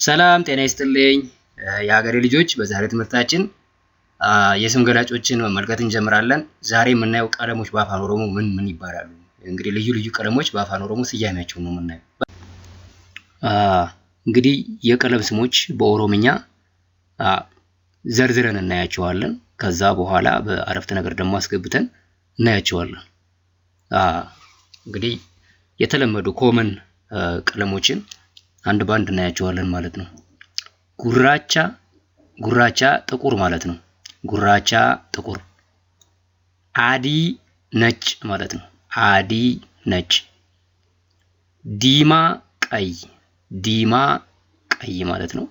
ሰላም ጤና ይስጥልኝ የሀገሬ ልጆች። በዛሬ ትምህርታችን የስም ገላጮችን መመልከት እንጀምራለን። ዛሬ የምናየው ቀለሞች በአፋን ኦሮሞ ምን ይባላሉ? እንግዲህ ልዩ ልዩ ቀለሞች በአፋን ኦሮሞ ስያሜያቸውን ነው የምናየው። እንግዲህ የቀለም ስሞች በኦሮምኛ ዘርዝረን እናያቸዋለን። ከዛ በኋላ በአረፍተ ነገር ደግሞ አስገብተን እናያቸዋለን። እንግዲህ የተለመዱ ኮመን ቀለሞችን አንድ ባንድ እናያቸዋለን ማለት ነው። ጉራቻ ጥቁር ማለት ነው። ጉራቻ ጥቁር። አዲ ነጭ ማለት ነው። አዲ ነጭ። ዲማ ቀይ ማለት ነው።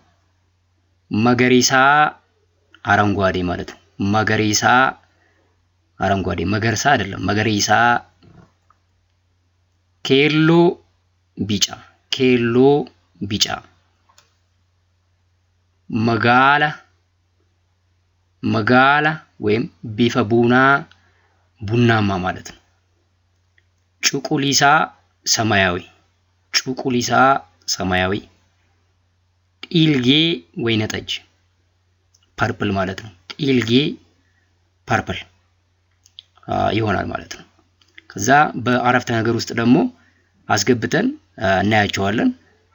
መገሪሳ አረንጓዴ ማለት ነው። መገሪሳ አረንጓዴ፣ መገርሳ አይደለም፣ መገሪሳ። ኬሎ ቢጫ። መጋላ ወይም ቢፈ ቡናማ ማለት ነው። ጩቁሊሳ ሰማያዊ። ጢልጌ ወይነ ጠጅ ፐርፕል ማለት ነው። ጢልጌ ፐርፕል ይሆናል ማለት ነው። ከዛ በአረፍተ ነገር ውስጥ ደግሞ አስገብተን እናያቸዋለን።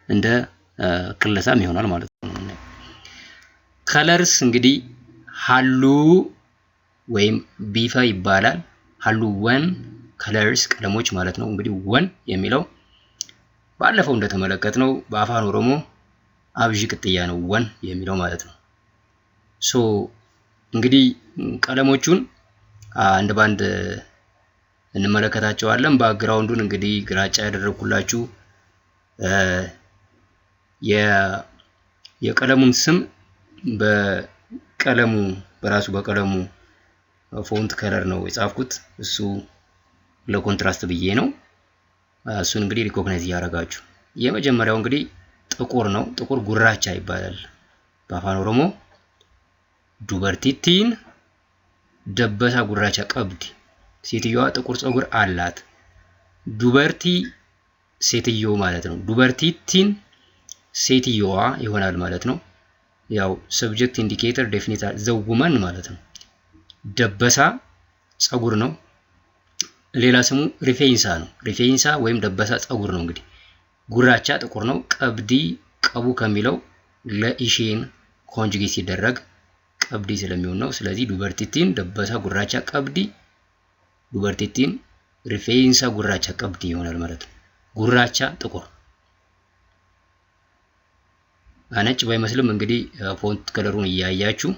እንደ ክለሳም ይሆናል ማለት ነው። ከለርስ እንግዲህ ሀሉ ወይም ቢፈ ይባላል። ሀሉ ወን ከለርስ ቀለሞች ማለት ነው። እንግዲህ ወን የሚለው ባለፈው እንደተመለከትነው በአፋን ኦሮሞ አብዥ ቅጥያ ነው ወን የሚለው ማለት ነው። እንግዲህ ቀለሞቹን አንድ ባንድ እንመለከታቸዋለን። ባክግራውንዱን እንግዲህ ግራጫ ያደረኩላችሁ የቀለሙን ስም በቀለሙ ፎንት ከለር ነው የጻፍኩት። እሱ ለኮንትራስት ብዬ ነው። እሱን እንግዲህ ሪኮግናይዝ እያደረጋችሁ የመጀመሪያው እንግዲህ ጥቁር ነው። ጥቁር ጉራቻ ይባላል በአፋን ኦሮሞ። ዱበርቲቲን ደበሳ ጉራቻ ቀብዲ። ሴትዮዋ ጥቁር ፀጉር አላት። ዱበርቲ ሴትዮ ማለት ነው። ዱበርቲቲን ሴትዮዋ ይሆናል ማለት ነው። ያው ሰብጀክት ኢንዲኬተር ዴፊኒት ዘውመን ማለት ነው። ደበሳ ፀጉር ነው። ሌላ ስሙ ሪፌንሳ ነው። ሪፌንሳ ወይም ደበሳ ፀጉር ነው። እንግዲህ ጉራቻ ጥቁር ነው። ቀብዲ ቀቡ ከሚለው ለኢሼን ኮንጁጌት ሲደረግ ቀብዲ ስለሚሆን ነው። ስለዚህ ዱበርቲቲን ደበሳ ጉራቻ ቀብዲ፣ ዱበርቲቲን ሪፌንሳ ጉራቻ ቀብዲ ይሆናል ማለት ነው። ጉራቻ ጥቁር። ነጭ ባይመስልም እንግዲህ ፎንት ከለሩን እያያችሁ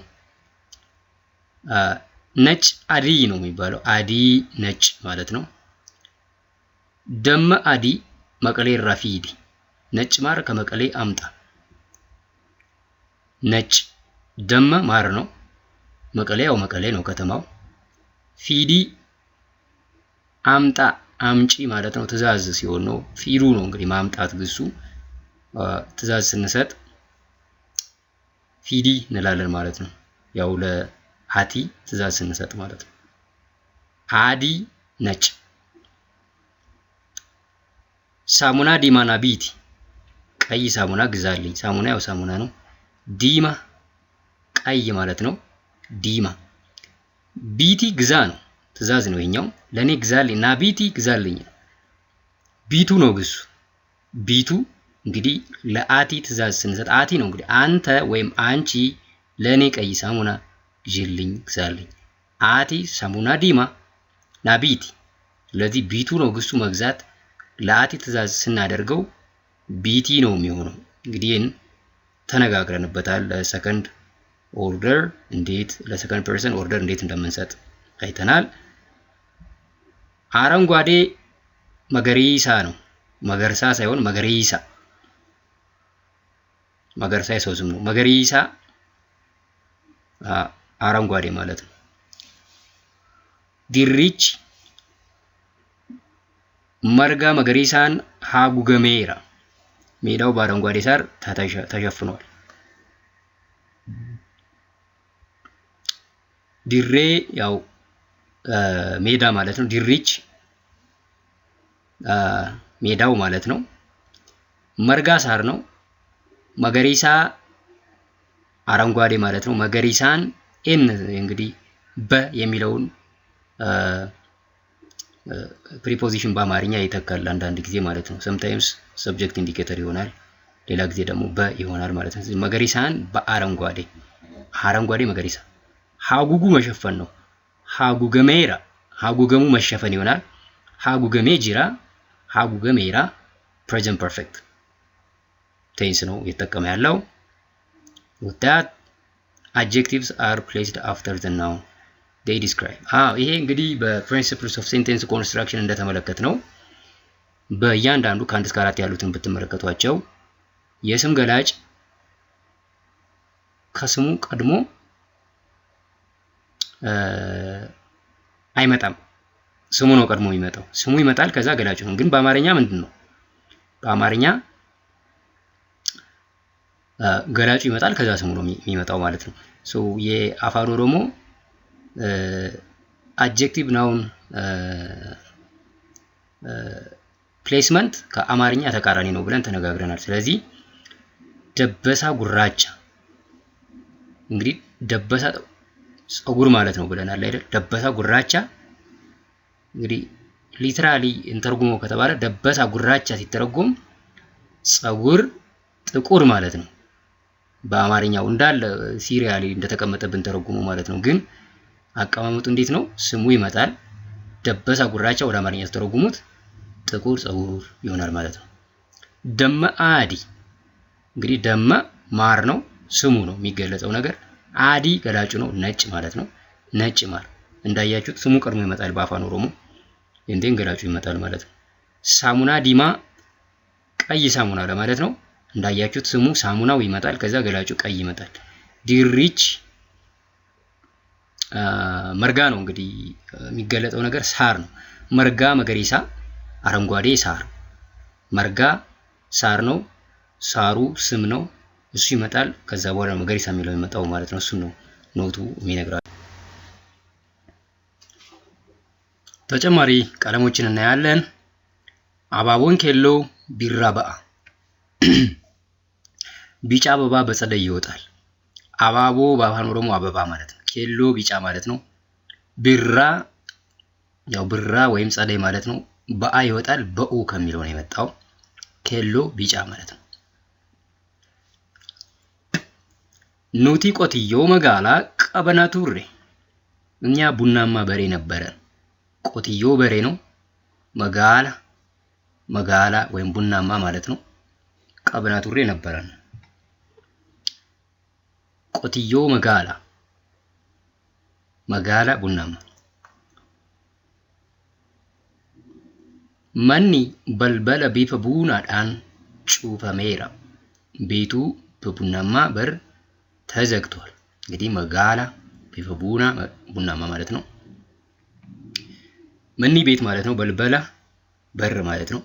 ነጭ አዲ ነው የሚባለው። አዲ ነጭ ማለት ነው። ደመ አዲ መቀሌ ራፊዲ። ነጭ ማር ከመቀሌ አምጣ። ነጭ ደመ ማር ነው። መቀሌ ያው መቀሌ ነው ከተማው። ፊዲ አምጣ አምጪ ማለት ነው። ትእዛዝ ሲሆን ነው። ፊዱ ነው እንግዲህ ማምጣት ግሱ። ትእዛዝ ስንሰጥ ፊዲ እንላለን ማለት ነው። ያው ለአቲ ትእዛዝ ስንሰጥ ማለት ነው። አዲ ነጭ። ሳሙና ዲማና ቢቲ ቀይ ሳሙና ግዛልኝ። ሳሙና ያው ሳሙና ነው። ዲማ ቀይ ማለት ነው። ዲማ። ቢቲ ግዛ ነው። ትእዛዝ ነው ይሄኛው። ለኔ ግዛልኝ ና ቢቲ ግዛልኝ። ቢቱ ነው ግሱ። ቢቱ እንግዲህ ለአቲ ትእዛዝ ስንሰጥ አቲ ነው እንግዲህ አንተ ወይም አንቺ ለኔ ቀይ ሳሙና ግዢልኝ ግዛልኝ። አቲ ሳሙና ዲማ ና ቢቲ። ስለዚህ ቢቱ ነው ግሱ መግዛት። ለአቲ ትእዛዝ ስናደርገው ቢቲ ነው የሚሆነው። እንግዲህ ተነጋግረንበታል። ለሰከንድ ኦርደር እንዴት ለሰከንድ ፐርሰን ኦርደር እንዴት እንደምንሰጥ አይተናል። አረንጓዴ መገሪሳ ነው። መገርሳ ሳይሆን መገሪሳ። መገርሳ የሰው ስም ነው። መገሪሳ አረንጓዴ ማለት ነው። ዲሪች መርጋ መገሪሳን ሃጉገሜራ። ሜዳው በአረንጓዴ ሳር ተሸፍኗል። ዲሬ ያው ሜዳ ማለት ነው። ዲሪች ሜዳው ማለት ነው። መርጋ ሳር ነው። መገሪሳ አረንጓዴ ማለት ነው። መገሪሳን ኤን እንግዲህ በ የሚለውን ፕሪፖዚሽን በአማርኛ ይተካል አንዳንድ ጊዜ ማለት ነው። sometimes subject indicator ይሆናል፣ ሌላ ጊዜ ደግሞ በ ይሆናል ማለት ነው። መገሪሳን በአረንጓዴ አረንጓዴ መገሪሳ። ሀጉጉ መሸፈን ነው። ሀጉገሜራ ሀጉገሙ መሸፈን ይሆናል። ሀጉገሜ ጂራ ሀጉገሜራ present perfect tense ነው የተጠቀመ ያለው። with that adjectives are placed after the noun they describe። ይሄ እንግዲህ በprinciples of sentence construction እንደተመለከት ነው። በእያንዳንዱ ከአንድ እስከ 4 ያሉትን ብትመለከቷቸው የስም ገላጭ ከስሙ ቀድሞ አይመጣም። ስሙ ነው ቀድሞ የሚመጣው። ስሙ ይመጣል ከዛ ገላጭ ነው። ግን በአማርኛ ምንድነው? በአማርኛ ገላጩ ይመጣል ከዛ ስሙ ነው የሚመጣው ማለት ነው። ሶ የአፋን ኦሮሞ አድጀክቲቭ ናውን ፕሌስመንት ከአማርኛ ተቃራኒ ነው ብለን ተነጋግረናል። ስለዚህ ደበሳ ጉራቻ እንግዲህ ደበሳ ጸጉር ማለት ነው ብለናል አይደል? ደበሳ ጉራቻ እንግዲህ ሊትራሊ እንተርጉሞ ከተባለ ደበሳ ጉራቻ ሲተረጎም ጸጉር ጥቁር ማለት ነው። በአማርኛው እንዳለ ሲሪያሊ እንደተቀመጠብን ተረጉሞ ማለት ነው። ግን አቀማመጡ እንዴት ነው? ስሙ ይመጣል። ደበሳ ጉራቻ ወደ አማርኛ ተተረጉሙት ጥቁር ጸጉር ይሆናል ማለት ነው። ደመ አዲ እንግዲህ ደመ ማር ነው፣ ስሙ ነው የሚገለጸው ነገር። አዲ ገላጩ ነው፣ ነጭ ማለት ነው። ነጭ ማር እንዳያችሁት ስሙ ቀድሞ ይመጣል በአፋን ኦሮሞ፣ እንዴን ገላጩ ይመጣል ማለት ነው። ሳሙና ዲማ ቀይ ሳሙና ለማለት ነው። እንዳያችሁት ስሙ ሳሙናው ይመጣል ከዛ ገላጩ ቀይ ይመጣል። ዲሪች መርጋ ነው እንግዲህ የሚገለጸው ነገር ሳር ነው። መርጋ መገሪሳ አረንጓዴ ሳር። መርጋ ሳር ነው፣ ሳሩ ስም ነው፣ እሱ ይመጣል ከዛ በኋላ መገሪሳ የሚለው ይመጣው ማለት ነው። እሱ ነው ኖቱ የሚነግራው። ተጨማሪ ቀለሞችን እናያለን። አባቦን ኬሎ ቢራባአ ቢጫ አበባ በጸደይ ይወጣል። አባቦ በአፋን ኦሮሞ አበባ ማለት ነው። ኬሎ ቢጫ ማለት ነው። ቢራ ያው ብራ ወይም ጸደይ ማለት ነው። በአ ይወጣል በኡ ከሚለው ነው የመጣው። ኬሎ ቢጫ ማለት ነው። ኑቲ ቆትዮ መጋላ ቀበና ቱሬ እኛ ቡናማ በሬ ነበረን። ቆትዮ በሬ ነው። መጋላ ወይም ቡናማ ማለት ነው። ቀበና ቱሬ ነበረን። ቆትዮ መጋላ ቡናማ። መኒ በልበለ ቢፈ ቡናዳን ጩፈሜራ ቤቱ በቡናማ በር ተዘግቷል። እንግዲህ መጋላ ቢፈ ቡናማ ማለት ነው። መኒ ቤት ማለት ነው። በልበላ በር ማለት ነው።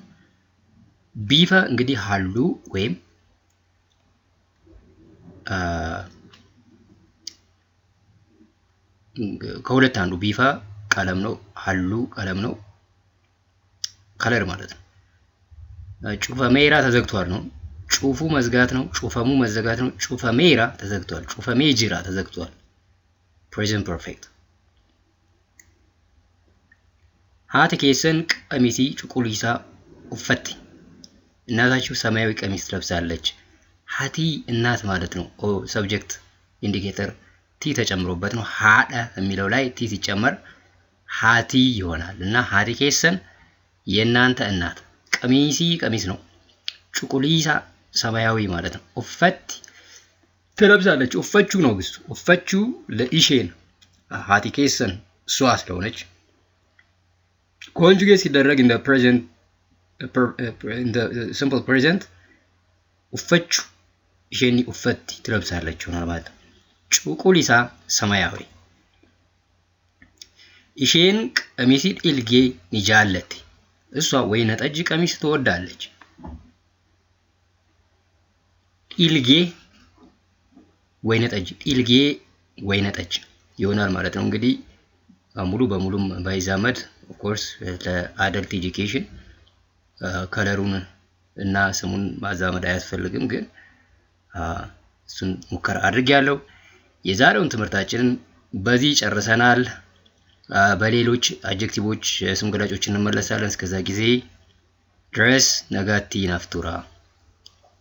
ቢፈ እንግዲህ ሀሉ ወይም ከሁለት አንዱ ቢፋ ቀለም ነው፣ ሀሉ ቀለም ነው፣ ከለር ማለት ነው። ጩፈሜራ ተዘግቷል ነው። ጩፉ መዝጋት ነው፣ ጩፈሙ መዘጋት ነው። ጩፈሜራ ተዘግቷል፣ ጩፈሜ ጅራ ተዘግቷል። ፕሬዘንት ፐርፌክት። ሀቲ ኬሰን ቀሚሲ ጩቁሊሳ ኡፈቲ እናታችሁ ሰማያዊ ቀሚስ ትለብሳለች። ሀቲ እናት ማለት ነው። ሰብጀክት ኢንዲኬተር ቲ ተጨምሮበት ነው። ሀደ የሚለው ላይ ቲ ሲጨመር ሀቲ ይሆናል እና ሀቲ ኬሰን የእናንተ እናት። ቀሚሲ ቀሚስ ነው። ጩቁሊሳ ሰማያዊ ማለት ነው። ኡፈቲ ትለብሳለች። ኡፈቹ ነው ግሱ። ኡፈቹ ለኢሼን ሀቲ ኬሰን እሷ ስለሆነች ኮንጁጌት ሲደረግ in the present in the simple present ኡፈቹ ኢሼኒ ኡፈቲ ትለብሳለች ይሆናል ማለት ነው። ጩቁሊሳ ሰማያዊ። ኢሼን ቀሚሲ ኢልጌ ንጃለቲ እሷ ወይነ ጠጅ ቀሚስ ትወዳለች። ኢልጌ ወይነ ጠጅ፣ ኢልጌ ወይነ ጠጅ ይሆናል ማለት ነው። እንግዲህ ሙሉ በሙሉም ባይዛመድ ኦፍ ኮርስ ለአደልት ኤጁኬሽን ከለሩን እና ስሙን ማዛመድ አያስፈልግም። ግን እሱን ሙከራ አድርጌያለሁ። የዛሬውን ትምህርታችንን በዚህ ጨርሰናል። በሌሎች አድጀክቲቮች ስም ገላጮች እንመለሳለን። እስከዛ ጊዜ ድረስ ነጋቲ ናፍቱራ